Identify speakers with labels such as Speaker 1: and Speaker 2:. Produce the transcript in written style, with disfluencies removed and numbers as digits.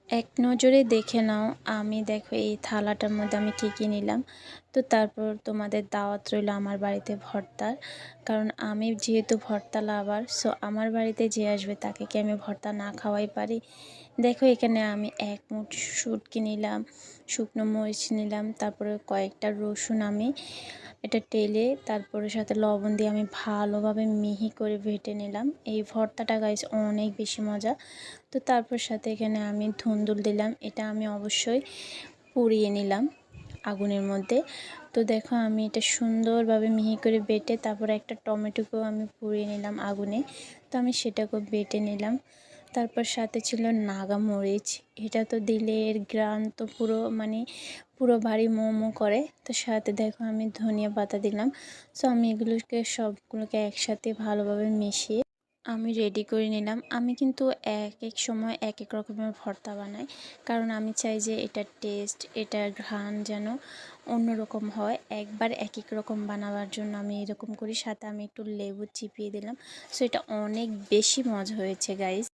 Speaker 1: এক নজরে দেখে নাও, আমি দেখো এই থালাটার মধ্যে আমি কী নিলাম। তো তারপর তোমাদের দাওয়াত রইল আমার বাড়িতে ভর্তার। কারণ আমি যেহেতু ভর্তা লাভার, সো আমার বাড়িতে যে আসবে তাকে কি আমি ভর্তা না খাওয়াই পারি। দেখো এখানে আমি এক মুঠ শুটকি নিলাম, শুকনো মরিচ নিলাম, তারপরে কয়েকটা রসুন আমি এটা টেলে তারপরে সাথে লবণ দিয়ে আমি ভালোভাবে মিহি করে বেটে নিলাম। এই ভর্তাটা গাইস অনেক বেশি মজা। তো তারপর সাথে এখানে আমি ধুন্দুল দিলাম, এটা আমি অবশ্যই পুড়িয়ে নিলাম আগুনের মধ্যে। তো দেখো আমি এটা সুন্দরভাবে মিহি করে বেটে তারপরে একটা টমেটোকেও আমি পুড়িয়ে নিলাম আগুনে। তো আমি সেটাকেও বেটে নিলাম। তারপর সাথে ছিল নাগা মরিচ, এটা তো দিলে এর গ্রান তো পুরো বাড়ি মোমো করে। তো সাথে দেখো আমি ধনিয়া পাতা দিলাম। সো আমি এগুলোকে সবগুলোকে একসাথে ভালোভাবে মিশিয়ে আমি রেডি করে নিলাম। আমি কিন্তু এক এক সময় এক এক রকমের ভর্তা বানাই, কারণ আমি চাই যে এটার টেস্ট, এটার ঘ্রাণ যেন অন্যরকম হয়। একবার এক এক রকম বানাবার জন্য আমি এরকম করি, সাথে আমি একটু লেবু চিপিয়ে দিলাম। সো এটা অনেক বেশি মজা হয়েছে গাইস।